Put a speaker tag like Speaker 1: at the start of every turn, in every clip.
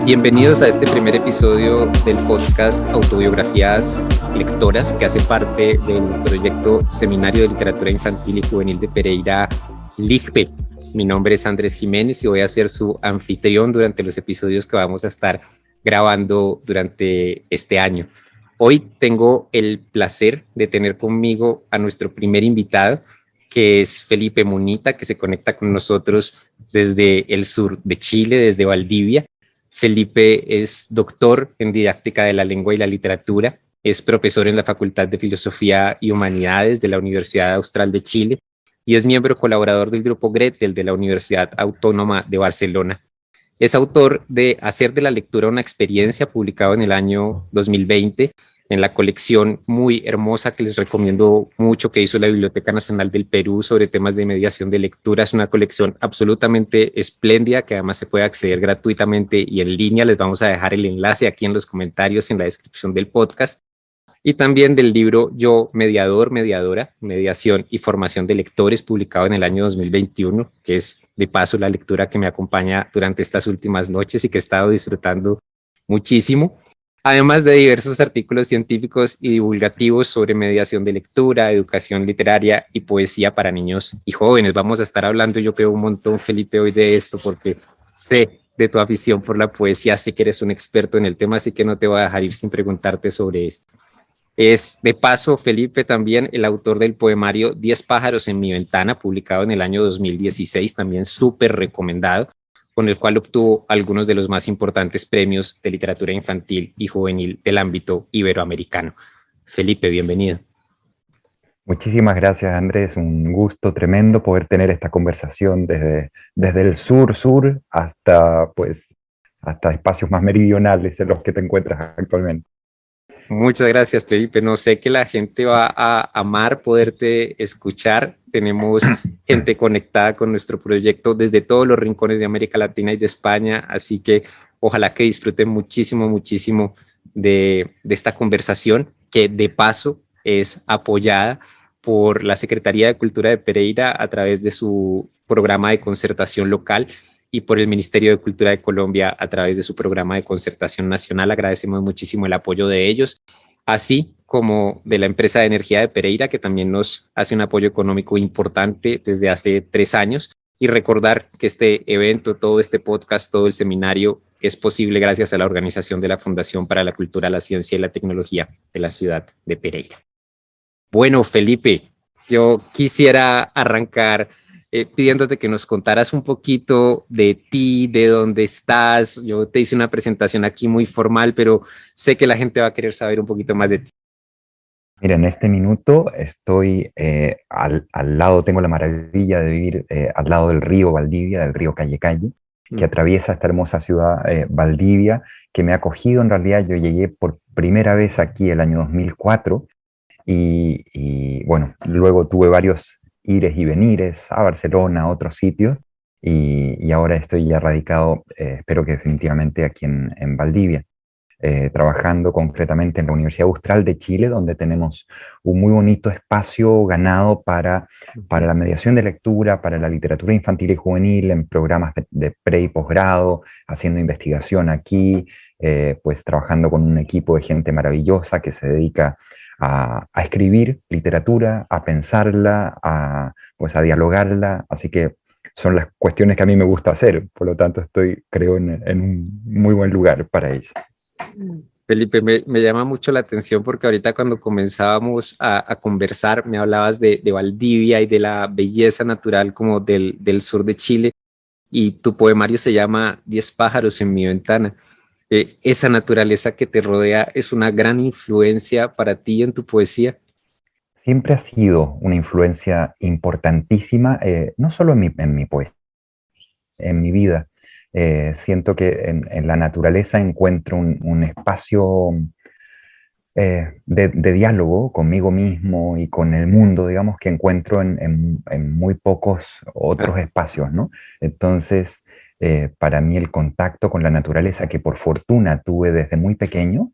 Speaker 1: Bienvenidos a este primer episodio del podcast Autobiografías Lectoras, que hace parte del proyecto Seminario de Literatura Infantil y Juvenil de Pereira, LIJPE. Mi nombre es Andrés Jiménez y voy a ser su anfitrión durante los episodios que vamos a estar grabando durante este año. Hoy tengo el placer de tener conmigo a nuestro primer invitado, que es Felipe Munita, que se conecta con nosotros desde el sur de Chile, desde Valdivia. Felipe es doctor en didáctica de la lengua y la literatura, es profesor en la Facultad de Filosofía y Humanidades de la Universidad Austral de Chile y es miembro colaborador del Grupo Gretel de la Universidad Autónoma de Barcelona. Es autor de Hacer de la lectura una experiencia, publicado en el año 2020 en la colección muy hermosa que les recomiendo mucho, que hizo la Biblioteca Nacional del Perú sobre temas de mediación de lectura. Es una colección absolutamente espléndida que además se puede acceder gratuitamente y en línea. Les vamos a dejar el enlace aquí en los comentarios en la descripción del podcast. Y también del libro Yo, Mediador, Mediadora, Mediación y Formación de Lectores, publicado en el año 2021, que es de paso la lectura que me acompaña durante estas últimas noches y que he estado disfrutando muchísimo. Además de diversos artículos científicos y divulgativos sobre mediación de lectura, educación literaria y poesía para niños y jóvenes. Vamos a estar hablando, yo creo, un montón, Felipe, hoy de esto, porque sé de tu afición por la poesía, sé que eres un experto en el tema, así que no te voy a dejar ir sin preguntarte sobre esto. Es, de paso, Felipe, también el autor del poemario 10 pájaros en mi ventana, publicado en el año 2016, también súper recomendado, con el cual obtuvo algunos de los más importantes premios de literatura infantil y juvenil del ámbito iberoamericano. Felipe, bienvenido.
Speaker 2: Muchísimas gracias, Andrés. Un gusto tremendo poder tener esta conversación desde el sur hasta espacios más meridionales en los que te encuentras actualmente.
Speaker 1: Muchas gracias, Felipe. No sé que la gente va a amar poderte escuchar. Tenemos gente conectada con nuestro proyecto desde todos los rincones de América Latina y de España, así que ojalá que disfruten muchísimo, muchísimo de esta conversación, que de paso es apoyada por la Secretaría de Cultura de Pereira a través de su programa de concertación local y por el Ministerio de Cultura de Colombia a través de su programa de concertación nacional. Agradecemos muchísimo el apoyo de ellos, así como de la empresa de energía de Pereira, que también nos hace un apoyo económico importante desde hace 3 años. Y recordar que este evento, todo este podcast, todo el seminario es posible gracias a la organización de la Fundación para la Cultura, la Ciencia y la Tecnología de la ciudad de Pereira. Bueno, Felipe, yo quisiera arrancar pidiéndote que nos contaras un poquito de ti, de dónde estás. Yo te hice una presentación aquí muy formal, pero sé que la gente va a querer saber un poquito más de ti.
Speaker 2: Mira, en este minuto estoy al lado, tengo la maravilla de vivir al lado del río Valdivia, del río Calle Calle, que atraviesa esta hermosa ciudad Valdivia, que me ha acogido. En realidad yo llegué por primera vez aquí el año 2004 y bueno, luego tuve varios ires y venires a Barcelona, a otros sitios, y ahora estoy ya radicado, espero que definitivamente aquí en Valdivia, trabajando concretamente en la Universidad Austral de Chile, donde tenemos un muy bonito espacio ganado para la mediación de lectura, para la literatura infantil y juvenil, en programas de pre y posgrado, haciendo investigación aquí, pues trabajando con un equipo de gente maravillosa que se dedica a escribir literatura, a pensarla, a dialogarla, así que son las cuestiones que a mí me gusta hacer, por lo tanto creo en un muy buen lugar para ello.
Speaker 1: Felipe, me llama mucho la atención porque ahorita cuando comenzábamos a conversar me hablabas de Valdivia y de la belleza natural como del sur de Chile, y tu poemario se llama 10 pájaros en mi ventana. ¿Esa naturaleza que te rodea es una gran influencia para ti en tu poesía?
Speaker 2: Siempre ha sido una influencia importantísima, no solo en mi poesía, en mi vida. Siento que en la naturaleza encuentro un espacio de diálogo conmigo mismo y con el mundo, digamos, que encuentro en muy pocos otros espacios, ¿no? Entonces, para mí el contacto con la naturaleza, que por fortuna tuve desde muy pequeño,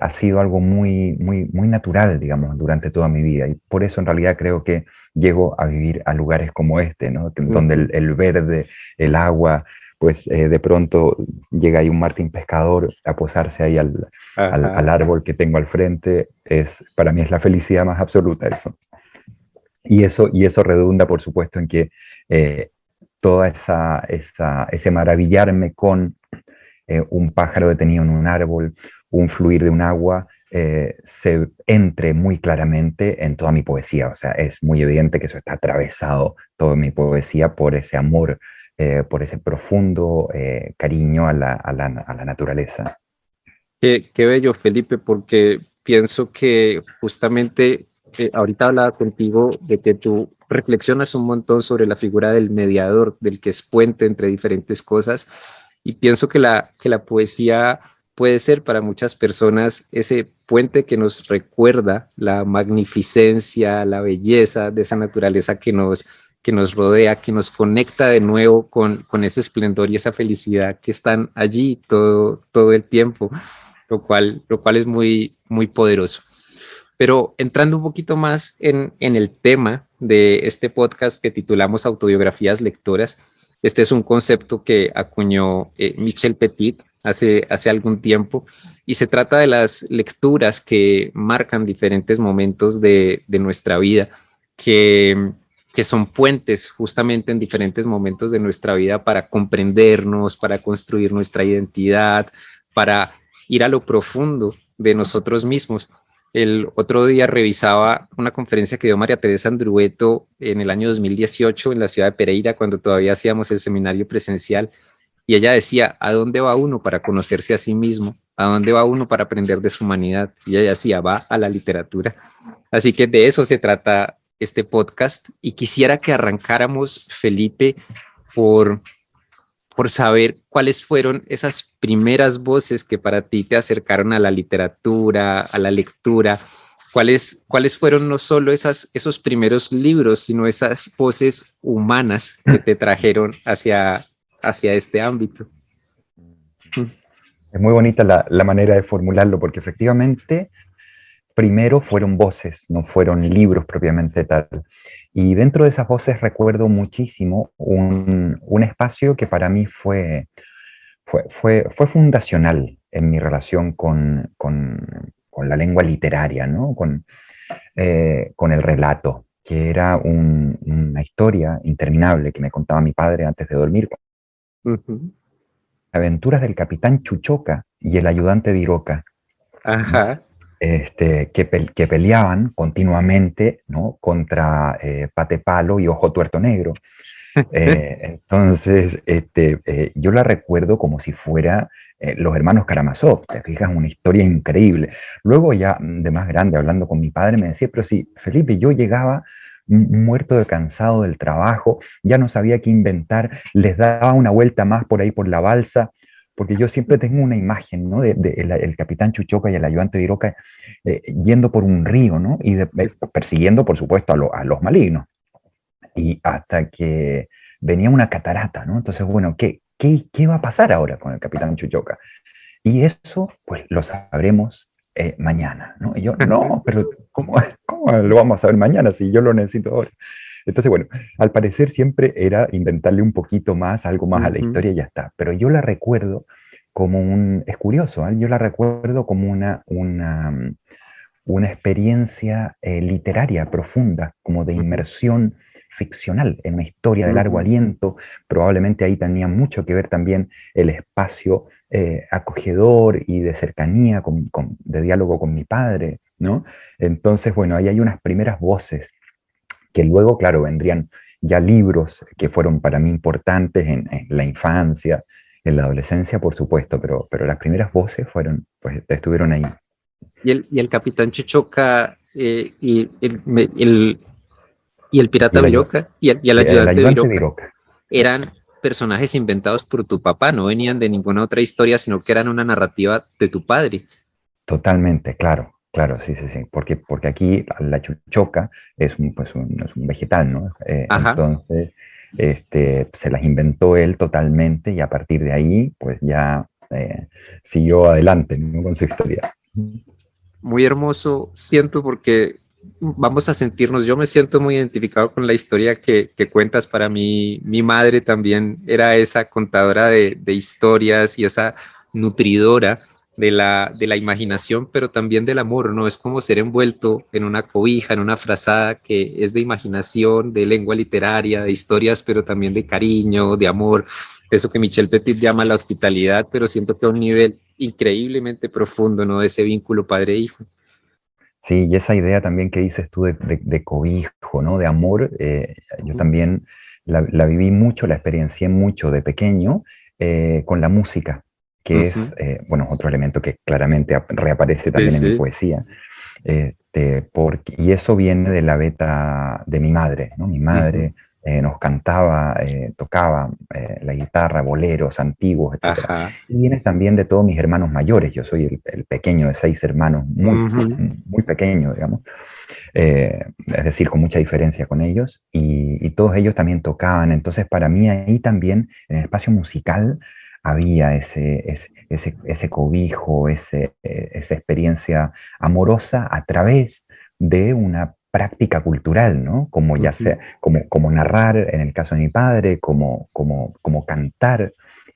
Speaker 2: ha sido algo muy, muy, muy natural, digamos, durante toda mi vida. Y por eso en realidad creo que llego a vivir a lugares como este, ¿no? Donde
Speaker 1: Ujú.
Speaker 2: el verde, el agua, pues de pronto llega ahí un Martín pescador a posarse ahí al
Speaker 1: Ajá.
Speaker 2: árbol que tengo al frente. Para mí es la felicidad más absoluta eso. Y eso redunda, por supuesto, en que eh, toda ese maravillarme con un pájaro detenido en un árbol, un fluir de un agua, se entre muy claramente en toda mi poesía. O sea, es muy evidente que eso está atravesado toda mi poesía por ese amor, por ese profundo cariño a la naturaleza.
Speaker 1: Qué bello, Felipe, porque pienso que justamente ahorita hablaba contigo de que tú reflexionas un montón sobre la figura del mediador, del que es puente entre diferentes cosas, y pienso que la poesía puede ser para muchas personas ese puente que nos recuerda la magnificencia, la belleza de esa naturaleza que nos rodea, que nos conecta de nuevo con ese esplendor y esa felicidad que están allí todo el tiempo, lo cual es muy, muy poderoso. Pero entrando un poquito más en el tema de este podcast que titulamos Autobiografías Lectoras, este es un concepto que acuñó Michel Petit hace algún tiempo y se trata de las lecturas que marcan diferentes momentos de nuestra vida, que, que son puentes justamente en diferentes momentos de nuestra vida para comprendernos, para construir nuestra identidad, para ir a lo profundo de nosotros mismos. El otro día revisaba una conferencia que dio María Teresa Andrueto en el año 2018 en la ciudad de Pereira, cuando todavía hacíamos el seminario presencial, y ella decía, ¿a dónde va uno para conocerse a sí mismo? ¿A dónde va uno para aprender de su humanidad? Y ella decía, va a la literatura. Así que de eso se trata este podcast y quisiera que arrancáramos, Felipe, por saber cuáles fueron esas primeras voces que para ti te acercaron a la literatura, a la lectura, cuáles fueron no solo esos primeros libros, sino esas voces humanas que te trajeron hacia este ámbito.
Speaker 2: Es muy bonita la manera de formularlo, porque efectivamente primero fueron voces, no fueron libros propiamente tal. Y dentro de esas voces recuerdo muchísimo un espacio que para mí fue fundacional en mi relación con la lengua literaria, ¿no? Con el relato, que era una historia interminable que me contaba mi padre antes de dormir.
Speaker 1: Uh -huh.
Speaker 2: Aventuras del capitán Chuchoca y el ayudante Viroca, ¿no?
Speaker 1: Ajá.
Speaker 2: Que peleaban continuamente, ¿no? Contra Pate Palo y Ojo Tuerto Negro. Entonces, yo la recuerdo como si fuera los hermanos Karamazov, te fijas, una historia increíble. Luego ya de más grande, hablando con mi padre, me decía, pero si Felipe, yo llegaba muerto de cansado del trabajo, ya no sabía qué inventar, les daba una vuelta más por ahí por la balsa, porque yo siempre tengo una imagen, ¿no? De el capitán Chuchoca y el ayudante Viroca yendo por un río, ¿no? Y persiguiendo, por supuesto, a los malignos. Y hasta que venía una catarata, ¿no? Entonces, bueno, ¿qué va a pasar ahora con el capitán Chuchoca? Y eso, pues, lo sabremos mañana, ¿no? Y yo, no, pero ¿cómo lo vamos a saber mañana si yo lo necesito ahora? Entonces, bueno, al parecer siempre era inventarle un poquito más, algo más a la historia y ya está. Pero yo la recuerdo como es curioso, ¿eh? Yo la recuerdo como una experiencia literaria profunda, como de inmersión ficcional en una historia de largo aliento. Probablemente ahí tenía mucho que ver también el espacio acogedor y de cercanía, de diálogo con mi padre, ¿no? Entonces, bueno, ahí hay unas primeras voces que luego, claro, vendrían ya libros que fueron para mí importantes en la infancia, en la adolescencia, por supuesto, pero las primeras voces pues, estuvieron ahí.
Speaker 1: Y el capitán Chuchoca y el
Speaker 2: Y
Speaker 1: pirata Viroca y el
Speaker 2: el
Speaker 1: ayudante
Speaker 2: ayudante
Speaker 1: Viroca
Speaker 2: Viroca.
Speaker 1: eran personajes inventados por tu papá, no venían de ninguna otra historia, sino que eran una narrativa de tu padre.
Speaker 2: Totalmente, claro, claro, sí, sí, sí, porque aquí la chuchoca es un vegetal, ¿no?
Speaker 1: Ajá.
Speaker 2: Entonces, se las inventó él totalmente y a partir de ahí, pues ya siguió adelante, ¿no? Con su historia.
Speaker 1: Muy hermoso, siento, porque vamos a sentirnos, yo me siento muy identificado con la historia que cuentas. Para mí, mi madre también era esa contadora de historias y esa nutridora de la imaginación, pero también del amor, ¿no? Es como ser envuelto en una cobija, en una frazada que es de imaginación, de lengua literaria, de historias, pero también de cariño, de amor, eso que Michel Petit llama la hospitalidad, pero siento que a un nivel increíblemente profundo, ¿no? De ese vínculo padre-hijo.
Speaker 2: Sí, y esa idea también que dices tú de cobijo, ¿no? De amor, yo también la viví mucho, la experiencié mucho de pequeño con la música, que es,
Speaker 1: Ujú.
Speaker 2: bueno, otro elemento que claramente reaparece
Speaker 1: Sí,
Speaker 2: también en mi
Speaker 1: sí.
Speaker 2: poesía. Y eso viene de la beta de mi madre, ¿no? Mi
Speaker 1: Ujú.
Speaker 2: madre nos cantaba, tocaba la guitarra, boleros antiguos, etcétera.
Speaker 1: Ajá.
Speaker 2: Y viene también de todos mis hermanos mayores. Yo soy el pequeño de 6 hermanos, muy,
Speaker 1: Ujú.
Speaker 2: muy pequeño, digamos. Es decir, con mucha diferencia con ellos. Y todos ellos también tocaban. Entonces, para mí ahí también, en el espacio musical, había ese cobijo, esa experiencia amorosa a través de una práctica cultural, ¿no? Como ya sea,
Speaker 1: Ujú.
Speaker 2: como narrar en el caso de mi padre, como cantar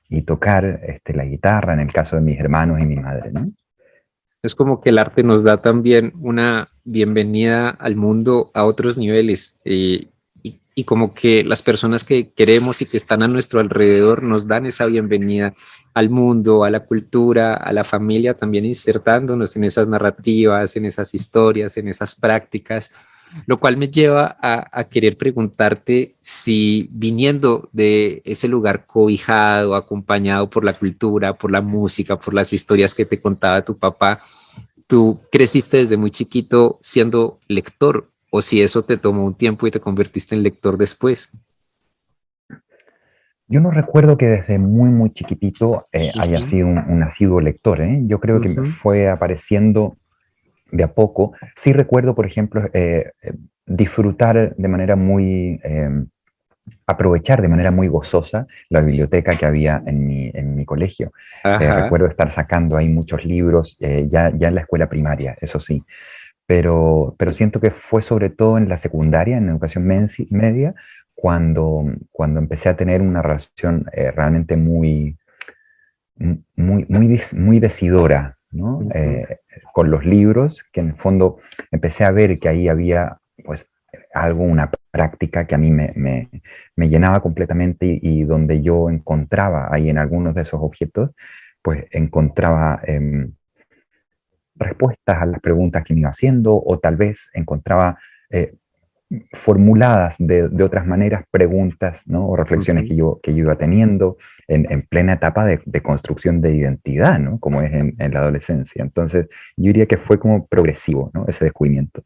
Speaker 2: y tocar la guitarra en el caso de mis hermanos y mi madre, ¿no?
Speaker 1: Es como que el arte nos da también una bienvenida al mundo a otros niveles, y como que las personas que queremos y que están a nuestro alrededor nos dan esa bienvenida al mundo, a la cultura, a la familia, también insertándonos en esas narrativas, en esas historias, en esas prácticas, lo cual me lleva a querer preguntarte si, viniendo de ese lugar cobijado, acompañado por la cultura, por la música, por las historias que te contaba tu papá, tú creciste desde muy chiquito siendo lector, o si eso te tomó un tiempo y te convertiste en lector después.
Speaker 2: Yo no recuerdo que desde muy, muy chiquitito haya
Speaker 1: Ujú.
Speaker 2: sido un asiduo lector, ¿eh? Yo creo que me
Speaker 1: Ujú.
Speaker 2: fue apareciendo de a poco. Sí recuerdo, por ejemplo, disfrutar de manera muy, aprovechar de manera muy gozosa la biblioteca que había en mi colegio.
Speaker 1: Ajá.
Speaker 2: Recuerdo estar sacando ahí muchos libros, ya en la escuela primaria, eso sí, pero siento que fue sobre todo en la secundaria, en educación media, cuando empecé a tener una relación realmente muy decidora, ¿no?
Speaker 1: Ujú.
Speaker 2: Con los libros, que en el fondo empecé a ver que ahí había pues algo, una práctica que a mí me llenaba completamente y donde yo encontraba ahí en algunos de esos objetos, pues encontraba respuestas a las preguntas que me iba haciendo o tal vez encontraba eh, formuladas de otras maneras preguntas, ¿no? O reflexiones
Speaker 1: Ujú.
Speaker 2: que yo iba teniendo en plena etapa de construcción de identidad, ¿no? Como es en la adolescencia. Entonces, yo diría que fue como progresivo, ¿no? Ese descubrimiento.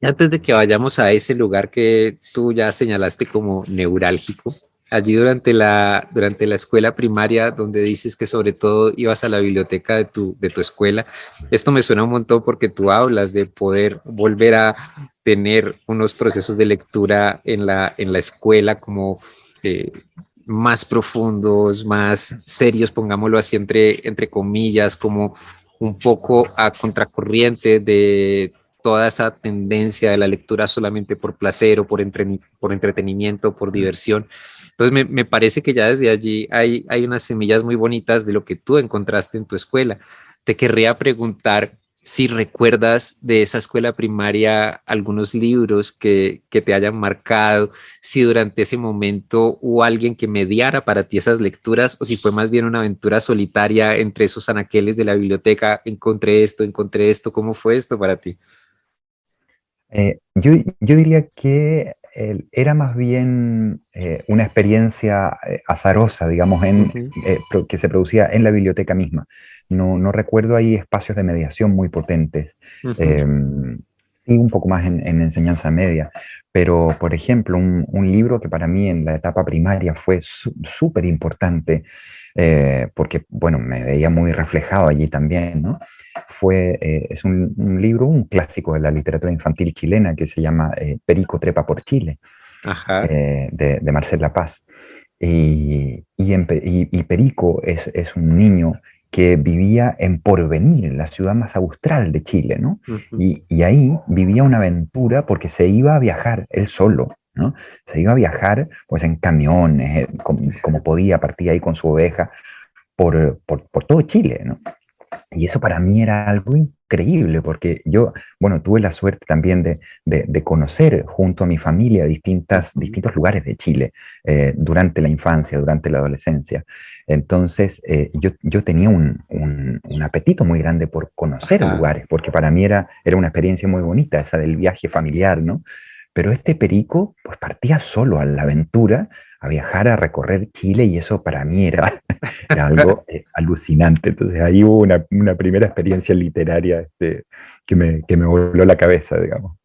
Speaker 1: Antes de que vayamos a ese lugar que tú ya señalaste como neurálgico, allí durante la escuela primaria, donde dices que sobre todo ibas a la biblioteca de tu escuela, esto me suena un montón porque tú hablas de poder volver a tener unos procesos de lectura en la escuela como eh, más profundos, más serios, pongámoslo así, entre comillas, como un poco a contracorriente de toda esa tendencia de la lectura solamente por placer o por entretenimiento, por diversión. Entonces me parece que ya desde allí hay unas semillas muy bonitas de lo que tú encontraste en tu escuela. Te querría preguntar si recuerdas de esa escuela primaria algunos libros que te hayan marcado, si durante ese momento hubo alguien que mediara para ti esas lecturas o si fue más bien una aventura solitaria entre esos anaqueles de la biblioteca, encontré esto, ¿cómo fue esto para ti?
Speaker 2: Yo diría que era más bien una experiencia azarosa, digamos,
Speaker 1: Ujú.
Speaker 2: que se producía en la biblioteca misma. No recuerdo ahí espacios de mediación muy potentes.
Speaker 1: Ujú.
Speaker 2: Eh, sí, un poco más en enseñanza media. Pero, por ejemplo, un libro que para mí en la etapa primaria fue súper importante, porque, bueno, me veía muy reflejado allí también, ¿no? Es un libro, un clásico de la literatura infantil chilena que se llama Perico trepa por Chile,
Speaker 1: Ajá.
Speaker 2: de Marcela Paz. Y Perico es un niño que vivía en Porvenir, en la ciudad más austral de Chile, ¿no?
Speaker 1: Ujú.
Speaker 2: Y ahí vivía una aventura porque se iba a viajar él solo, ¿no? Se iba a viajar pues en camiones, como podía, partía ahí con su oveja por todo Chile, ¿no? Y eso para mí era algo increíble, porque yo, bueno, tuve la suerte también de conocer junto a mi familia
Speaker 1: Ujú.
Speaker 2: distintos lugares de Chile durante la infancia, durante la adolescencia. Entonces, yo tenía un apetito muy grande por conocer
Speaker 1: Ajá.
Speaker 2: lugares, porque para mí era una experiencia muy bonita, esa del viaje familiar, ¿no? Pero este perico, pues partía solo a la aventura, a viajar, a recorrer Chile, y eso para mí era algo alucinante. Entonces ahí hubo una primera experiencia literaria que me voló la cabeza, digamos.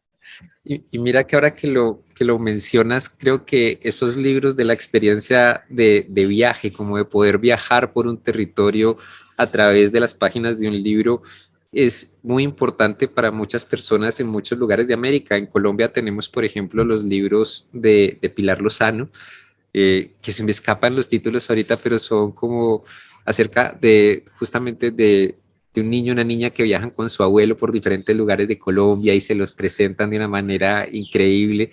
Speaker 1: Y mira que ahora que lo mencionas, creo que esos libros de la experiencia de viaje, como de poder viajar por un territorio a través de las páginas de un libro, es muy importante para muchas personas en muchos lugares de América. En Colombia tenemos, por ejemplo, los libros de Pilar Lozano, que se me escapan los títulos ahorita, pero son como acerca de justamente de un niño y una niña que viajan con su abuelo por diferentes lugares de Colombia y se los presentan de una manera increíble.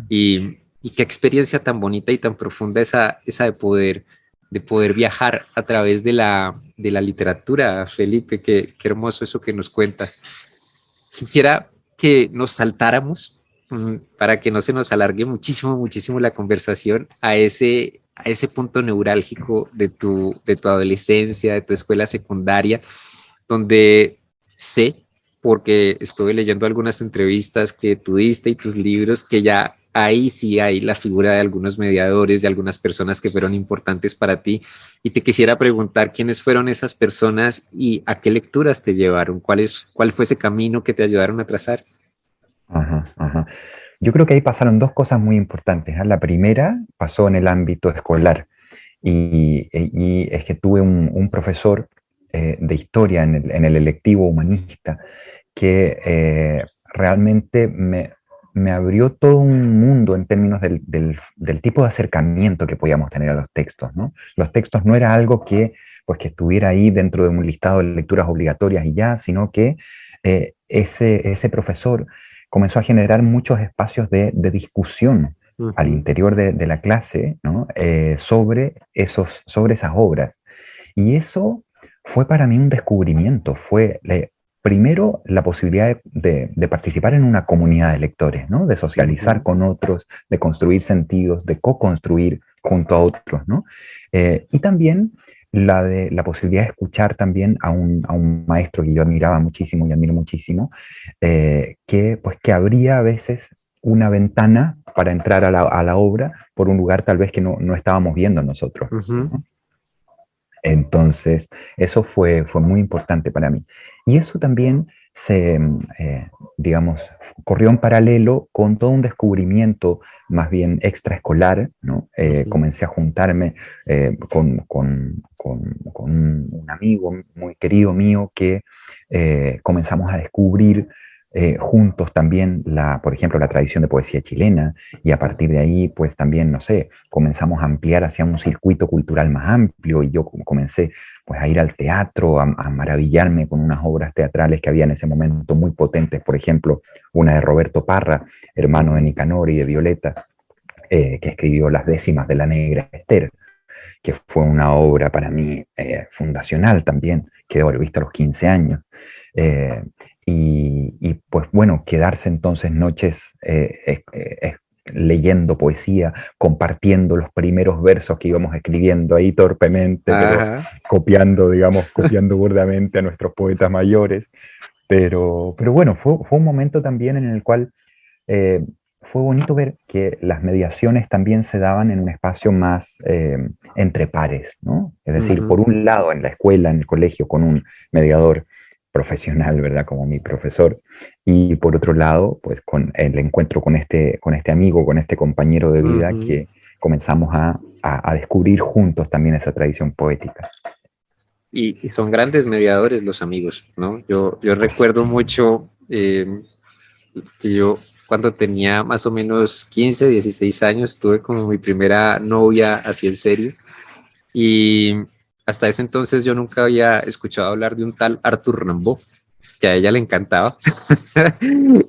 Speaker 1: Y qué experiencia tan bonita y tan profunda esa de poder viajar a través de la literatura, Felipe, qué hermoso eso que nos cuentas. Quisiera que nos saltáramos para que no se nos alargue muchísimo, muchísimo la conversación a ese punto neurálgico de tu adolescencia, de tu escuela secundaria, donde sé, porque estuve leyendo algunas entrevistas que tú diste y tus libros, que ya ahí sí hay la figura de algunos mediadores, de algunas personas que fueron importantes para ti. Y te quisiera preguntar quiénes fueron esas personas y a qué lecturas te llevaron, cuál fue ese camino que te ayudaron a trazar.
Speaker 2: Ajá, ajá. Yo creo que ahí pasaron dos cosas muy importantes, ¿ah? La primera pasó en el ámbito escolar y es que tuve un profesor de historia en el electivo humanista que realmente me abrió todo un mundo en términos del tipo de acercamiento que podíamos tener a los textos, ¿no? Los textos no era algo pues, que estuviera ahí dentro de un listado de lecturas obligatorias y ya, sino que ese profesor comenzó a generar muchos espacios de discusión al
Speaker 1: Ujú.
Speaker 2: interior de la clase, ¿no? Sobre esas obras. Y eso fue para mí un descubrimiento, primero la posibilidad de participar en una comunidad de lectores, ¿no? De socializar
Speaker 1: Ujú.
Speaker 2: con otros, de construir sentidos, de co-construir junto a otros, ¿no? Y también la posibilidad de escuchar también a un maestro que yo admiraba muchísimo y admiro muchísimo, que abría a veces una ventana para entrar a la obra por un lugar tal vez que no estábamos viendo nosotros,
Speaker 1: Ujú.
Speaker 2: ¿no? Entonces, eso fue muy importante para mí. Y eso también digamos, corrió en paralelo con todo un descubrimiento más bien extraescolar, ¿no?
Speaker 1: Ujú.
Speaker 2: Comencé a juntarme con un amigo muy querido mío que comenzamos a descubrir juntos también, por ejemplo, la tradición de poesía chilena, y a partir de ahí, pues también, no sé, comenzamos a ampliar hacia un circuito cultural más amplio y yo comencé pues a ir al teatro, a maravillarme con unas obras teatrales que había en ese momento muy potentes, por ejemplo, una de Roberto Parra, hermano de
Speaker 1: Ujú.
Speaker 2: Nicanor y de Violeta, que escribió Las décimas de la Negra Esther, que fue una obra para mí fundacional también, que debo haber visto a los 15 años. Eh, pues bueno, quedarse entonces noches leyendo poesía, compartiendo los primeros versos que íbamos escribiendo ahí torpemente, pero
Speaker 1: Ajá.
Speaker 2: copiando, digamos, copiando burdamente a nuestros poetas mayores. Pero bueno, fue un momento también en el cual eh, fue bonito ver que las mediaciones también se daban en un espacio más entre pares, ¿no? Es decir,
Speaker 1: Ujú.
Speaker 2: por un lado en la escuela, en el colegio, con un mediador profesional, ¿verdad? Como mi profesor, y por otro lado, pues con el encuentro con este amigo, con este compañero de vida
Speaker 1: Ujú.
Speaker 2: que comenzamos a descubrir juntos también esa tradición poética.
Speaker 1: Y son grandes mediadores los amigos, ¿no? Yo
Speaker 2: Pues
Speaker 1: recuerdo
Speaker 2: sí.
Speaker 1: mucho que yo cuando tenía más o menos 15 16 años tuve como mi primera novia así en serio y hasta ese entonces yo nunca había escuchado hablar de un tal Arthur Rimbaud, que a ella le encantaba.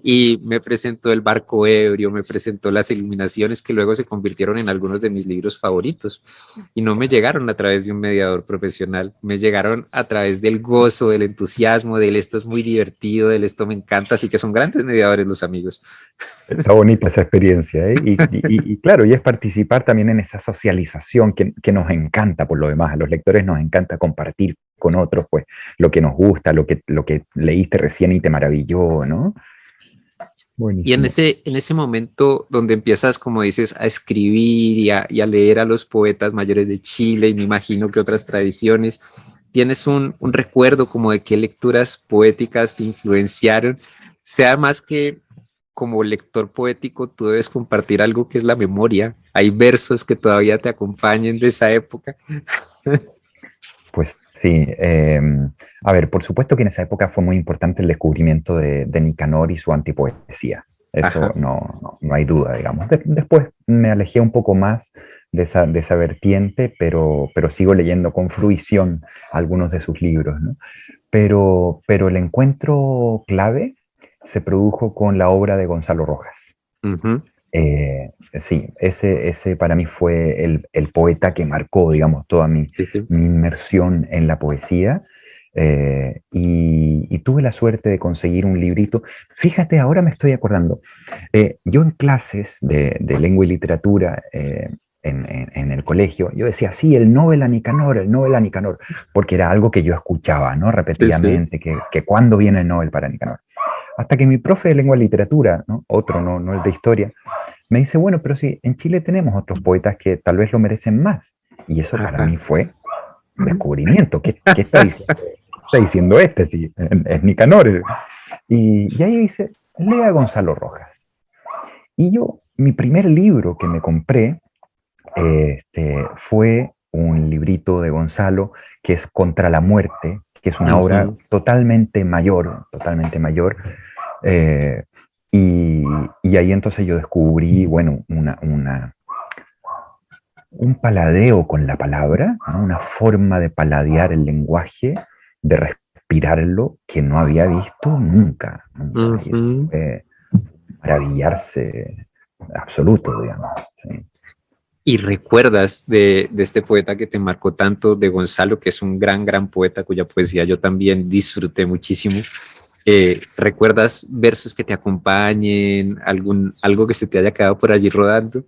Speaker 1: Y me presentó El barco ebrio, me presentó Las iluminaciones, que luego se convirtieron en algunos de mis libros favoritos. Y no me llegaron a través de un mediador profesional, me llegaron a través del gozo, del entusiasmo, del esto es muy divertido, del esto me encanta, así que son grandes mediadores los amigos.
Speaker 2: Está bonita esa experiencia, ¿eh? Y claro, y es participar también en esa socialización que nos encanta por lo demás. A los lectores nos encanta compartir con otros, pues, lo que nos gusta, lo que leíste recién y te maravilló, ¿no?
Speaker 1: Y
Speaker 2: Buenísimo.
Speaker 1: en ese momento donde empiezas, como dices, a escribir y a leer a los poetas mayores de Chile, y me imagino que otras tradiciones, ¿tienes un recuerdo como de qué lecturas poéticas te influenciaron? Sea más que como lector poético, tú debes compartir algo que es la memoria. Hay versos que todavía te acompañen de esa época.
Speaker 2: Pues sí, a ver, por supuesto que en esa época fue muy importante el descubrimiento de Nicanor y su antipoesía. Eso
Speaker 1: Ajá.
Speaker 2: no hay duda, digamos. Después me alejé un poco más de esa vertiente, pero sigo leyendo con fruición algunos de sus libros, ¿no? Pero el encuentro clave se produjo con la obra de Gonzalo Rojas.
Speaker 1: Ujú.
Speaker 2: Sí, ese para mí fue el poeta que marcó, digamos, toda mi,
Speaker 1: Sí, sí.
Speaker 2: mi inmersión en la poesía. Y tuve la suerte de conseguir un librito. Fíjate, ahora me estoy acordando. Yo en clases de lengua y literatura en el colegio, yo decía, sí, el Nobel a Nicanor, porque era algo que yo escuchaba, ¿no?
Speaker 1: Sí, sí.
Speaker 2: Repetidamente, que cuándo viene el Nobel para Nicanor. Hasta que mi profe de lengua y literatura, ¿no? Otro, no el de historia, me dice, bueno, pero sí, en Chile tenemos otros poetas que tal vez lo merecen más. Y eso para
Speaker 1: Ajá.
Speaker 2: mí fue un descubrimiento. ¿Qué está diciendo este? Sí, es Nicanor. Y ahí dice, lea a Gonzalo Rojas. Y yo, mi primer libro que me compré fue un librito de Gonzalo que es Contra la muerte, que es una obra
Speaker 1: Ujú.
Speaker 2: totalmente mayor. eh, y, y ahí entonces yo descubrí, bueno, un paladeo con la palabra, ¿no? Una forma de paladear el lenguaje, de respirarlo que no había visto nunca, nunca. Y eso
Speaker 1: Ujú.
Speaker 2: fue maravillarse absoluto, digamos. Sí.
Speaker 1: ¿Y recuerdas de este poeta que te marcó tanto, de Gonzalo, que es un gran poeta cuya poesía yo también disfruté muchísimo? ¿Recuerdas versos que te acompañen, algo que se te haya quedado por allí rodando?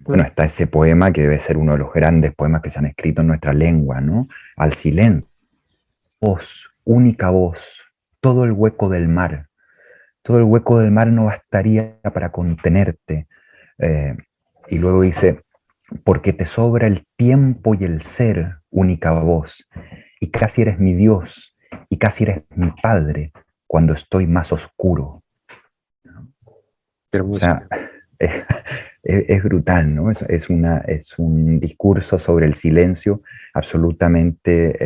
Speaker 2: Bueno, está ese poema que debe ser uno de los grandes poemas que se han escrito en nuestra lengua, ¿no? Al silencio, voz, única voz, todo el hueco del mar. Todo el hueco del mar no bastaría para contenerte. Eh, y luego dice, porque te sobra el tiempo y el ser, única voz, y casi eres mi Dios, y casi eres mi Padre, cuando estoy más oscuro.
Speaker 1: Qué
Speaker 2: O
Speaker 1: hermoso.
Speaker 2: sea, es brutal, ¿no? Es un discurso sobre el silencio absolutamente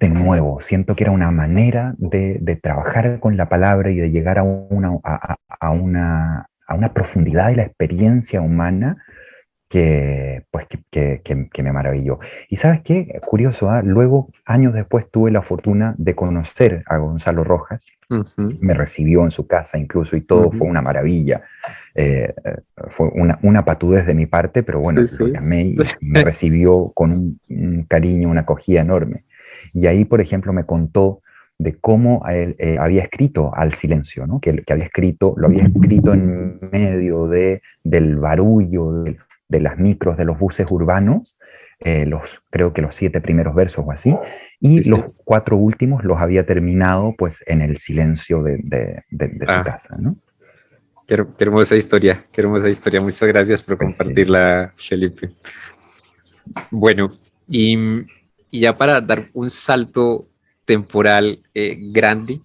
Speaker 2: nuevo. Siento que era una manera de trabajar con la palabra y de llegar a una profundidad de la experiencia humana pues, que me maravilló. Y ¿sabes qué? Curioso, ¿ah? Luego, años después, tuve la fortuna de conocer a Gonzalo Rojas.
Speaker 1: Ujú.
Speaker 2: Me recibió en su casa incluso y todo fue
Speaker 1: Ujú.
Speaker 2: una maravilla. Fue una patudez de mi parte, pero bueno,
Speaker 1: Sí,
Speaker 2: lo
Speaker 1: sí.
Speaker 2: llamé y me recibió con un cariño, una acogida enorme. Y ahí, por ejemplo, me contó de cómo él, había escrito Al silencio, ¿no? Que lo había escrito en medio del barullo, de las micros, de los buses urbanos, creo que los 7 primeros versos o así,
Speaker 1: Sí,
Speaker 2: y los
Speaker 1: sí.
Speaker 2: 4 últimos los había terminado pues en el silencio de su
Speaker 1: Ah,
Speaker 2: casa, ¿no?
Speaker 1: qué hermosa historia, qué hermosa historia. Muchas gracias por
Speaker 2: Pues sí.
Speaker 1: compartirla, Felipe. Bueno, y, y ya para dar un salto temporal grande,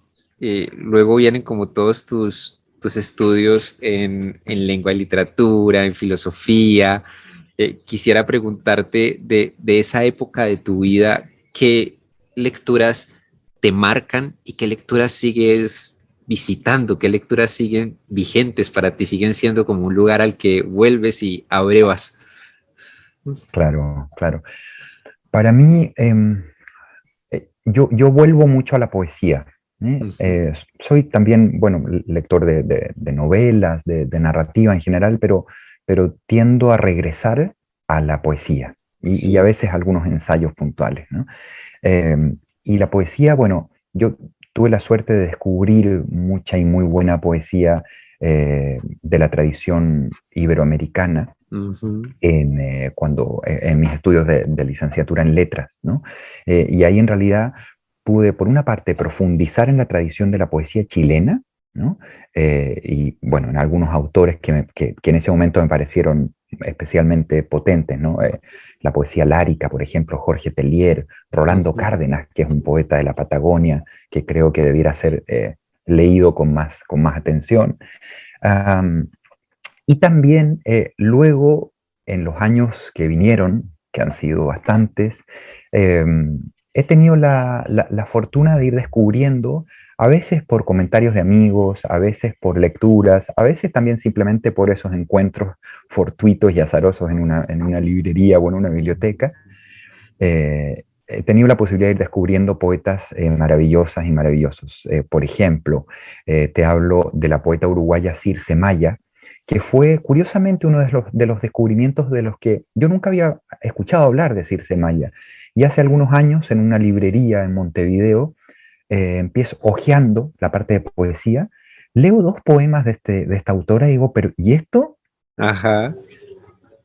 Speaker 1: luego vienen como todos tus estudios en lengua y literatura, en filosofía. Quisiera preguntarte de esa época de tu vida, ¿qué lecturas te marcan y qué lecturas sigues visitando? ¿Qué lecturas siguen vigentes para ti? ¿Siguen siendo como un lugar al que vuelves y abrevas?
Speaker 2: Claro, claro. Para mí, yo vuelvo mucho a la poesía.
Speaker 1: Ujú.
Speaker 2: Soy también, bueno, lector de novelas, de narrativa en general, pero tiendo a regresar a la poesía y a
Speaker 1: Sí.
Speaker 2: veces algunos ensayos puntuales, ¿no? Y la poesía, bueno, yo tuve la suerte de descubrir mucha y muy buena poesía de la tradición iberoamericana
Speaker 1: Ujú.
Speaker 2: en mis estudios de licenciatura en letras, ¿no? Y ahí en realidad pude, por una parte, profundizar en la tradición de la poesía chilena, ¿no? Y bueno, en algunos autores que en ese momento me parecieron especialmente potentes, ¿no? La poesía lárica, por ejemplo, Jorge Tellier, Rolando
Speaker 1: Ujú.
Speaker 2: Cárdenas, que es un poeta de la Patagonia, que creo que debiera ser leído con más atención. Um, y también luego, en los años que vinieron, que han sido bastantes, eh, he tenido la fortuna de ir descubriendo, a veces por comentarios de amigos, a veces por lecturas, a veces también simplemente por esos encuentros fortuitos y azarosos en una librería o en una biblioteca, he tenido la posibilidad de ir descubriendo poetas maravillosas y maravillosos. Por ejemplo, te hablo de la poeta uruguaya Circe Maya, que fue curiosamente uno de los descubrimientos de los que yo nunca había escuchado hablar de Circe Maya. Y hace algunos años, en una librería en Montevideo, empiezo hojeando la parte de poesía, leo dos poemas de esta autora y digo, pero ¿y esto?
Speaker 1: Ajá.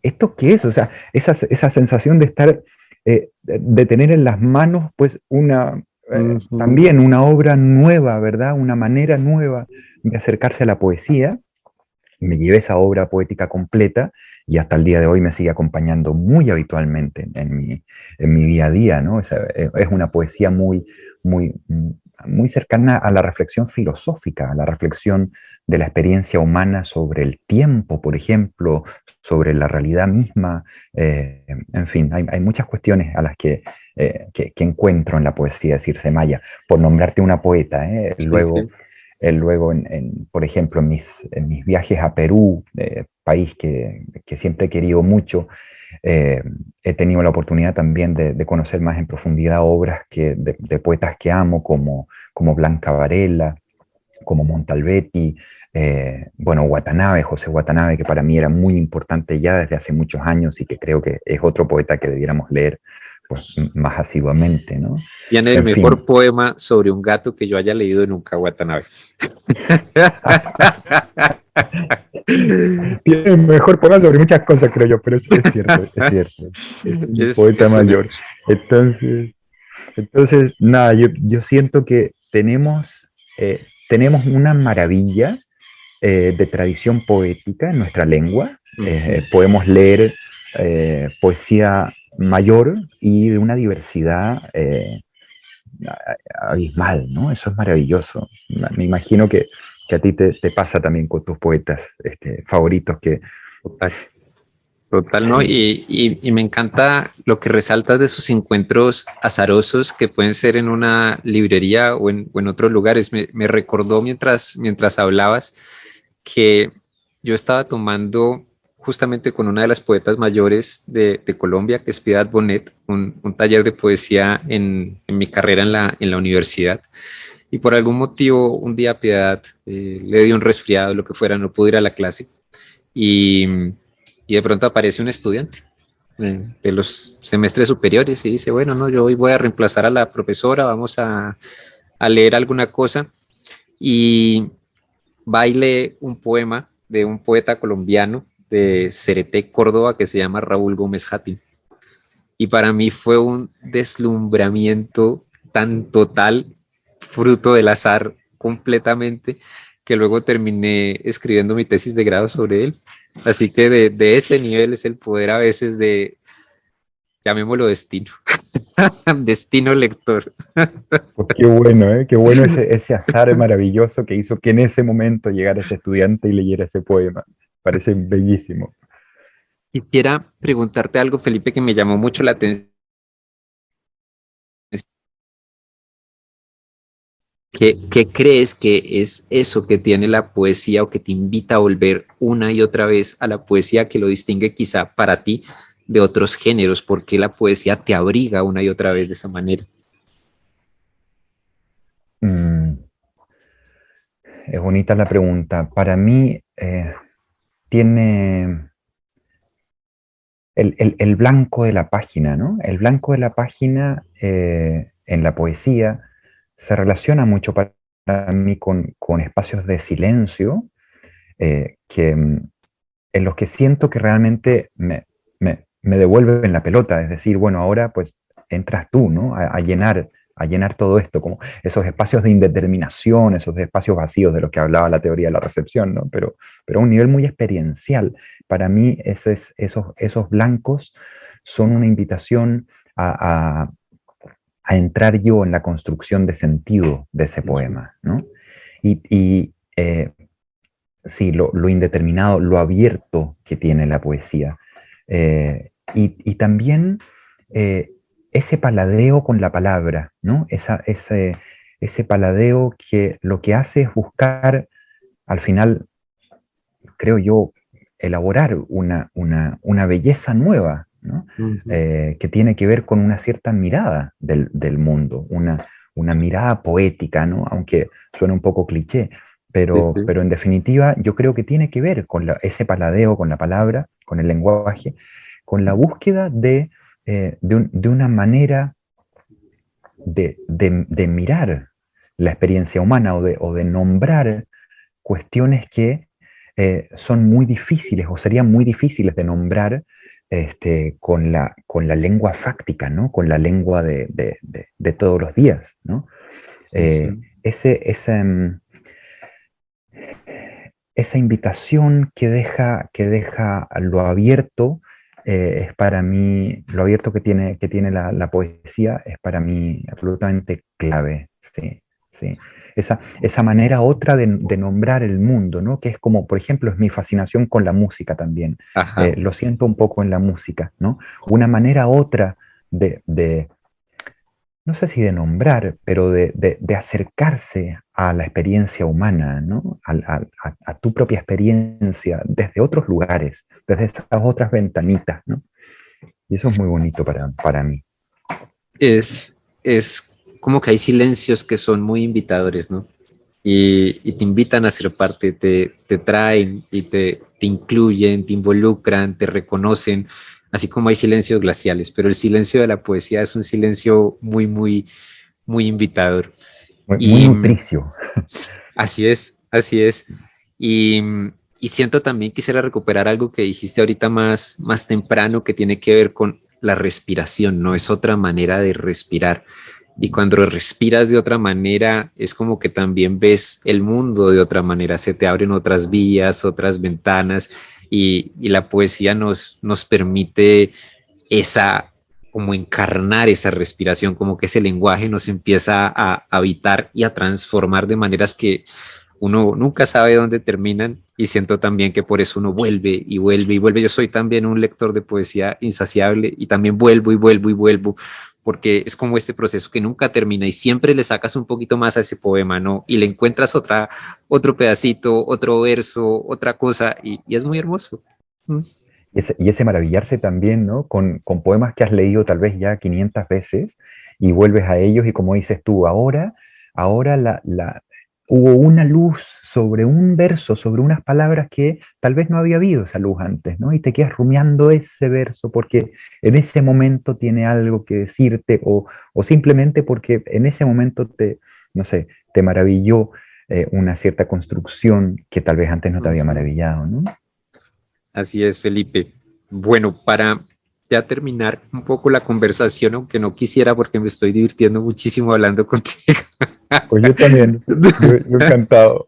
Speaker 2: ¿Esto qué es? O sea, esa sensación de estar, de tener en las manos, pues,
Speaker 1: Ujú.
Speaker 2: también una obra nueva, ¿verdad? Una manera nueva de acercarse a la poesía. Me llevé esa obra poética completa y hasta el día de hoy me sigue acompañando muy habitualmente en mi día a día, ¿no? Es una poesía muy, muy cercana a la reflexión filosófica, a la reflexión de la experiencia humana sobre el tiempo, por ejemplo, sobre la realidad misma. En fin, hay muchas cuestiones a las que encuentro en la poesía de Circe Maya, por nombrarte una poeta, ¿eh?
Speaker 1: Sí,
Speaker 2: Luego,
Speaker 1: sí.
Speaker 2: luego por ejemplo, en mis viajes a Perú, país que siempre he querido mucho, eh, he tenido la oportunidad también de conocer más en profundidad obras de poetas que amo, como Blanca Varela, como Montalbetti, bueno, Watanabe, José Watanabe, que para mí era muy importante ya desde hace muchos años y que creo que es otro poeta que debiéramos leer, pues, más asiduamente, ¿no?
Speaker 1: Tiene el
Speaker 2: En
Speaker 1: mejor
Speaker 2: fin.
Speaker 1: poema sobre un gato que yo haya leído nunca, Watanabe.
Speaker 2: Tiene el mejor poema sobre muchas cosas, creo yo, pero es cierto, es cierto. Es un poeta
Speaker 1: Es un
Speaker 2: mayor.
Speaker 1: hecho.
Speaker 2: Entonces, nada, yo siento que tenemos una maravilla de tradición poética en nuestra lengua.
Speaker 1: Ujú.
Speaker 2: Podemos leer poesía mayor y de una diversidad abismal, ¿no? Eso es maravilloso. Me imagino que a ti te pasa también con tus poetas favoritos que
Speaker 1: Total. Total, ¿no?
Speaker 2: sí.
Speaker 1: Y me encanta lo que resaltas de sus encuentros azarosos que pueden ser en una librería o en otros lugares. Me recordó mientras hablabas que yo estaba tomando justamente con una de las poetas mayores de Colombia, que es Piedad Bonet, un taller de poesía en mi carrera en la universidad. Y por algún motivo, un día Piedad le dio un resfriado, lo que fuera, no pudo ir a la clase. Y, y de pronto aparece un estudiante de los semestres superiores y dice, bueno, no, yo hoy voy a reemplazar a la profesora, vamos a leer alguna cosa. Y va y lee un poema de un poeta colombiano de Cereté, Córdoba, que se llama Raúl Gómez Játil. Y para mí fue un deslumbramiento tan total, fruto del azar completamente, que luego terminé escribiendo mi tesis de grado sobre él. Así que de ese nivel es el poder a veces de, llamémoslo destino, destino lector.
Speaker 2: Pues qué bueno, ¿eh? Qué bueno ese azar maravilloso que hizo que en ese momento llegara ese estudiante y leyera ese poema. Parece bellísimo.
Speaker 1: Quisiera preguntarte algo, Felipe, que me llamó mucho la atención. ¿Qué crees que es eso que tiene la poesía o que te invita a volver una y otra vez a la poesía que lo distingue quizá para ti de otros géneros? ¿Por qué la poesía te abriga una y otra vez de esa manera?
Speaker 2: Mm, es bonita la pregunta. Para mí tiene el blanco de la página, ¿no? El blanco de la página en la poesía se relaciona mucho para mí con espacios de silencio en los que siento que realmente me devuelven la pelota, es decir, bueno, ahora pues entras tú, ¿no? A llenar todo esto, como esos espacios de indeterminación, esos espacios vacíos de los que hablaba la teoría de la recepción, ¿no? Pero a un nivel muy experiencial. Para mí esos blancos son una invitación a entrar yo en la construcción de sentido de ese poema, ¿no? Y sí, lo indeterminado, lo abierto que tiene la poesía. Y también ese paladeo con la palabra, ¿no? Ese paladeo que lo que hace es buscar, al final, creo yo, elaborar una belleza nueva, ¿no?
Speaker 1: Ujú.
Speaker 2: Que tiene que ver con una cierta mirada del mundo, una mirada poética, ¿no? Aunque suena un poco cliché,
Speaker 1: Sí, sí.
Speaker 2: pero en definitiva yo creo que tiene que ver con ese paladeo, con la palabra, con el lenguaje, con la búsqueda de una manera de mirar la experiencia humana o de nombrar cuestiones que son muy difíciles o serían muy difíciles de nombrar con la lengua fáctica, ¿no? Con la lengua de todos los días, ¿no?
Speaker 1: Sí, sí.
Speaker 2: Esa invitación que deja lo abierto es para mí, lo abierto que tiene la poesía es para mí absolutamente clave, sí, sí. Esa manera otra de nombrar el mundo, ¿no? Que es como, por ejemplo, es mi fascinación con la música también.
Speaker 1: Ajá.
Speaker 2: Lo siento un poco en la música, ¿no? Una manera otra de no sé si de nombrar, pero de acercarse a la experiencia humana, ¿no? A tu propia experiencia desde otros lugares, desde esas otras ventanitas, ¿no? Y eso es muy bonito para mí.
Speaker 1: Es como que hay silencios que son muy invitadores, ¿no? Y te invitan a ser parte, te traen y te incluyen, te involucran, te reconocen, así como hay silencios glaciales, pero el silencio de la poesía es un silencio muy, muy, muy invitador.
Speaker 2: Muy, muy
Speaker 1: Y
Speaker 2: nutricio.
Speaker 1: así es, así es. Y, y siento también quisiera recuperar algo que dijiste ahorita más temprano que tiene que ver con la respiración, ¿no? Es otra manera de respirar. Y cuando respiras de otra manera, es como que también ves el mundo de otra manera, se te abren otras vías, otras ventanas, y la poesía nos permite esa, como encarnar esa respiración, como que ese lenguaje nos empieza a habitar y a transformar de maneras que uno nunca sabe dónde terminan, y siento también que por eso uno vuelve y vuelve y vuelve. Yo soy también un lector de poesía insaciable y también vuelvo y vuelvo y vuelvo, porque es como este proceso que nunca termina y siempre le sacas un poquito más a ese poema, ¿no? Y le encuentras otro pedacito, otro verso, otra cosa, y es muy hermoso. Mm.
Speaker 2: Y ese maravillarse también, ¿no? Con poemas que has leído tal vez ya 500 veces y vuelves a ellos y como dices tú, ahora hubo una luz sobre un verso, sobre unas palabras que tal vez no había habido esa luz antes, ¿no? Y te quedas rumiando ese verso porque en ese momento tiene algo que decirte o simplemente porque en ese momento no sé, te maravilló una cierta construcción que tal vez antes no te había
Speaker 1: Ujú.
Speaker 2: maravillado, ¿no?
Speaker 1: Así es, Felipe. Bueno, para ya terminar un poco la conversación, aunque no quisiera porque me estoy divirtiendo muchísimo hablando contigo.
Speaker 2: Pues yo también, yo encantado.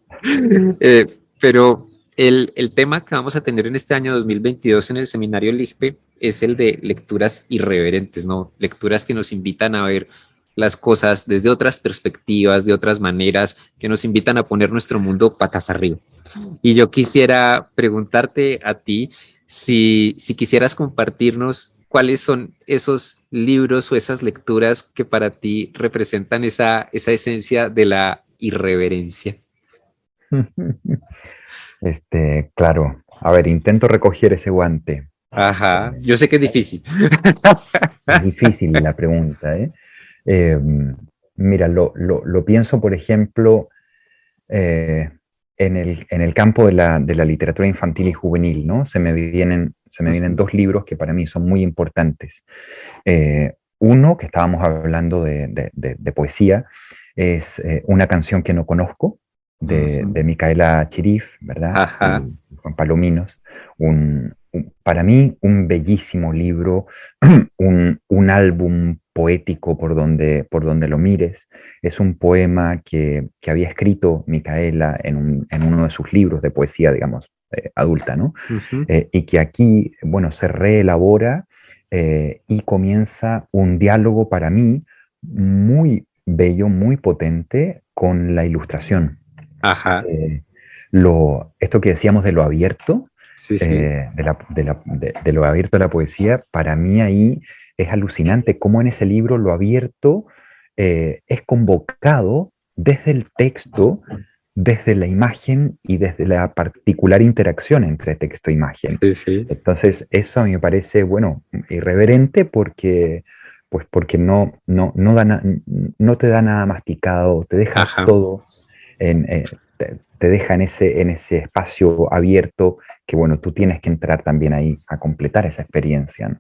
Speaker 1: Pero el tema que vamos a tener en este año 2022 en el seminario LIGPE es el de lecturas irreverentes, ¿no? Lecturas que nos invitan a ver las cosas desde otras perspectivas, de otras maneras, que nos invitan a poner nuestro mundo patas arriba. Y yo quisiera preguntarte a ti si quisieras compartirnos cuáles son esos libros o esas lecturas que para ti representan esa esencia de la irreverencia.
Speaker 2: Claro, a ver, intento recoger ese guante.
Speaker 1: Ajá, yo sé que es difícil.
Speaker 2: Es difícil la pregunta, ¿eh? Eh, Mira, lo pienso, por ejemplo, eh, en el campo de la literatura infantil y juvenil, ¿no? Se me vienen
Speaker 1: Ujú,
Speaker 2: dos libros que para mí son muy importantes. Uno, que estábamos hablando de poesía, es Una canción que no conozco,
Speaker 1: ujú.
Speaker 2: de Micaela Chirif, ¿verdad?
Speaker 1: Ajá,
Speaker 2: Y Juan Palominos. Para mí, un bellísimo libro, un álbum poético por donde lo mires. Es un poema que había escrito Micaela en uno de sus libros de poesía, digamos, adulta, ¿no?
Speaker 1: ujú,
Speaker 2: Y que aquí, bueno, se reelabora y comienza un diálogo para mí muy bello, muy potente con la ilustración.
Speaker 1: ajá,
Speaker 2: Eh, Esto que decíamos de lo abierto,
Speaker 1: sí, sí,
Speaker 2: de lo abierto de la poesía, para mí ahí es alucinante cómo en ese libro lo abierto es convocado desde el texto, desde la imagen y desde la particular interacción entre texto e imagen.
Speaker 1: sí, sí,
Speaker 2: Entonces, eso a mí me parece, bueno, irreverente porque, pues porque no te da nada masticado, te deja
Speaker 1: ajá.
Speaker 2: todo te deja en ese espacio abierto que, bueno, tú tienes que entrar también ahí a completar esa experiencia, ¿no?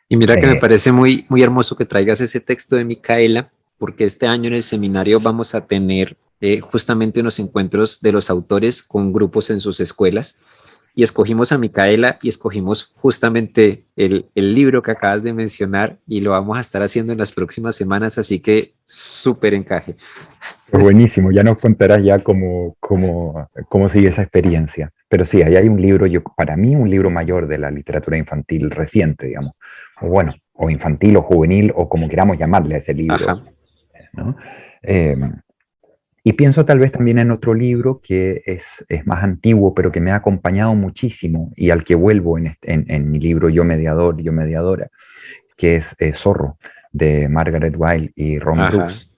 Speaker 1: Y mira que me
Speaker 2: Eh,
Speaker 1: parece muy, muy hermoso que traigas ese texto de Micaela, porque este año en el seminario vamos a tener justamente unos encuentros de los autores con grupos en sus escuelas. Y escogimos a Micaela y escogimos justamente el libro que acabas de mencionar y lo vamos a estar haciendo en las próximas semanas, así que súper encaje.
Speaker 2: Buenísimo, ya nos contarás ya cómo sigue esa experiencia. Pero sí, ahí hay un libro, para mí un libro mayor de la literatura infantil reciente, digamos. O bueno, o infantil o juvenil, o como queramos llamarle a ese libro,
Speaker 1: Ajá,
Speaker 2: ¿no? Eh, y pienso tal vez también en otro libro que es más antiguo, pero que me ha acompañado muchísimo y al que vuelvo en mi libro Yo Mediador, Yo Mediadora, que es Zorro, de Margaret Wilde y Ron
Speaker 1: ajá.
Speaker 2: Brooks,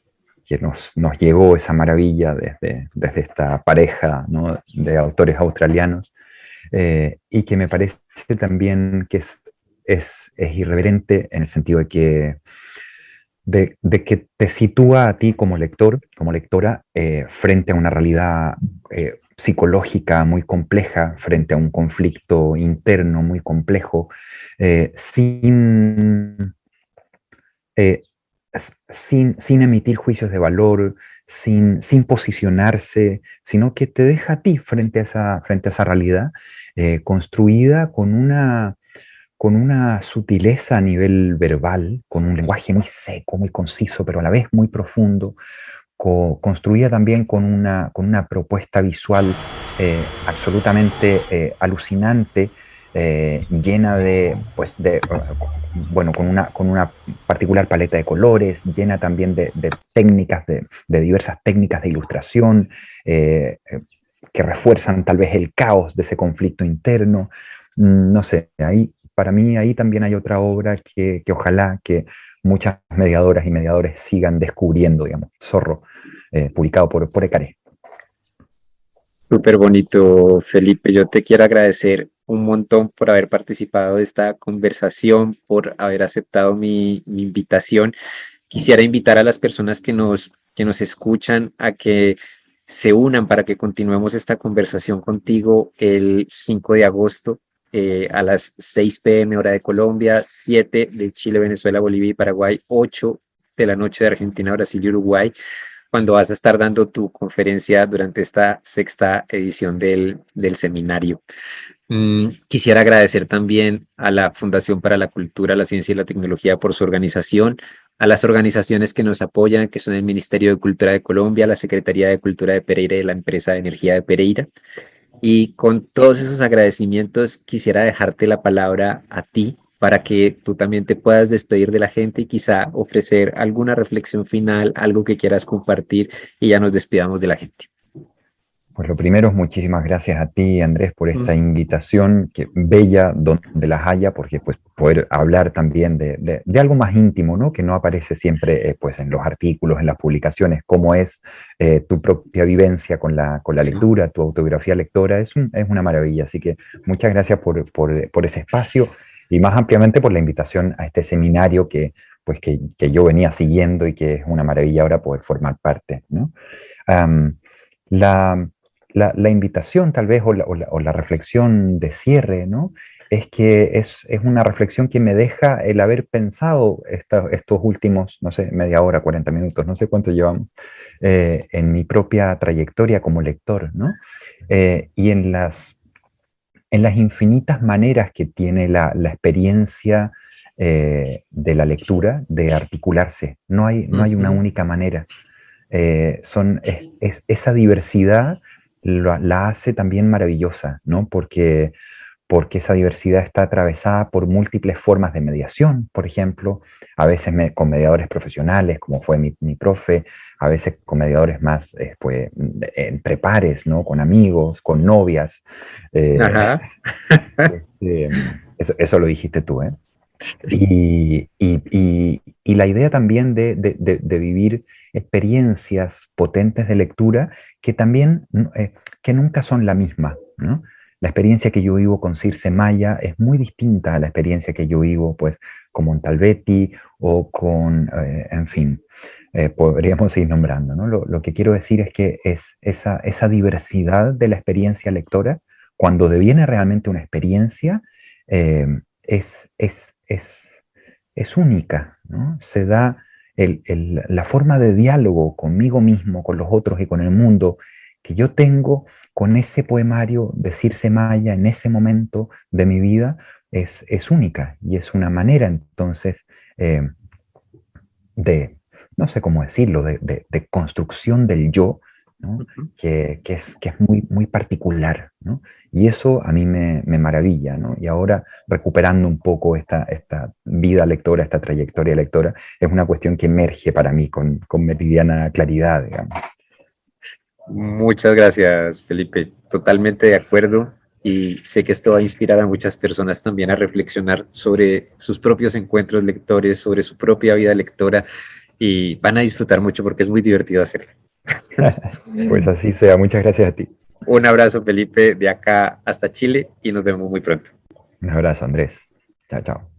Speaker 2: que nos llegó esa maravilla desde esta pareja, ¿no?, de autores australianos, y que me parece también que es irreverente en el sentido de que te sitúa a ti como lector, como lectora, frente a una realidad psicológica muy compleja, frente a un conflicto interno muy complejo, sin eh, sin emitir juicios de valor, sin posicionarse, sino que te deja a ti frente a esa realidad, construida con una sutileza a nivel verbal, con un lenguaje muy seco, muy conciso, pero a la vez muy profundo, construida también con una propuesta visual absolutamente alucinante, llena pues bueno, con una particular paleta de colores, llena también de técnicas, de diversas técnicas de ilustración, que refuerzan tal vez el caos de ese conflicto interno. No sé, para mí ahí también hay otra obra que ojalá que muchas mediadoras y mediadores sigan descubriendo, digamos, Zorro, publicado por Ecaré.
Speaker 1: Súper bonito, Felipe. Yo te quiero agradecer un montón por haber participado de esta conversación, por haber aceptado mi invitación. Quisiera invitar a las personas que nos escuchan a que se unan para que continuemos esta conversación contigo el 5 de agosto a las 6 p.m. hora de Colombia, 7 de Chile, Venezuela, Bolivia y Paraguay, 8 de la noche de Argentina, Brasil y Uruguay, cuando vas a estar dando tu conferencia durante esta sexta edición del seminario. Quisiera agradecer también a la Fundación para la Cultura, la Ciencia y la Tecnología por su organización, a las organizaciones que nos apoyan, que son el Ministerio de Cultura de Colombia, la Secretaría de Cultura de Pereira y la Empresa de Energía de Pereira. Y con todos esos agradecimientos, quisiera dejarte la palabra a ti para que tú también te puedas despedir de la gente y quizá ofrecer alguna reflexión final, algo que quieras compartir y ya nos despidamos de la gente.
Speaker 2: Pues lo primero es muchísimas gracias a ti, Andrés, por esta invitación que, bella donde las haya, porque pues poder hablar también de algo más íntimo, ¿no? Que no aparece siempre pues en los artículos, en las publicaciones, cómo es tu propia vivencia con la
Speaker 1: Sí.
Speaker 2: lectura, tu autobiografía lectora, es una maravilla. Así que muchas gracias por ese espacio y más ampliamente por la invitación a este seminario pues, que yo venía siguiendo y que es una maravilla ahora poder formar parte, ¿no? Am, la, la invitación tal vez o la reflexión de cierre, ¿no? Es que es una reflexión que me deja el haber pensado estos últimos, no sé, media hora, 40 minutos, no sé cuánto llevamos, en mi propia trayectoria como lector, ¿no? Y en las infinitas maneras que tiene la experiencia de la lectura de articularse. No hay una única manera. Esa diversidad la hace también maravillosa, ¿no? Porque esa diversidad está atravesada por múltiples formas de mediación, por ejemplo, a veces con mediadores profesionales, como fue mi profe, a veces con mediadores más pues, entre pares, ¿no? Con amigos, con novias. eh,
Speaker 1: Ajá.
Speaker 2: este, eso lo dijiste tú, ¿eh? Y la idea también de vivir experiencias potentes de lectura que también, que nunca son la misma, ¿no? La experiencia que yo vivo con Circe Maya es muy distinta a la experiencia que yo vivo, pues, con Montalbetti o con, en fin, podríamos seguir nombrando, ¿no? Lo que quiero decir es que es esa diversidad de la experiencia lectora, cuando deviene realmente una experiencia, eh, es única, ¿no? Se da la forma de diálogo conmigo mismo, con los otros y con el mundo que yo tengo con ese poemario de Circe Maya en ese momento de mi vida es única y es una manera entonces eh, de, no sé cómo decirlo, de construcción del yo, ¿no?
Speaker 1: Ujú.
Speaker 2: que es muy, muy particular, ¿no? Y eso a mí me maravilla, ¿no? Y ahora, recuperando un poco esta vida lectora, esta trayectoria lectora, es una cuestión que emerge para mí con meridiana claridad, digamos.
Speaker 1: Muchas gracias, Felipe. Totalmente de acuerdo. Y sé que esto va a inspirar a muchas personas también a reflexionar sobre sus propios encuentros lectores, sobre su propia vida lectora, y van a disfrutar mucho porque es muy divertido hacerlo.
Speaker 2: Pues así sea, muchas gracias a ti.
Speaker 1: Un abrazo, Felipe, de acá hasta Chile y nos vemos muy pronto.
Speaker 2: Un abrazo, Andrés. Chao, chao.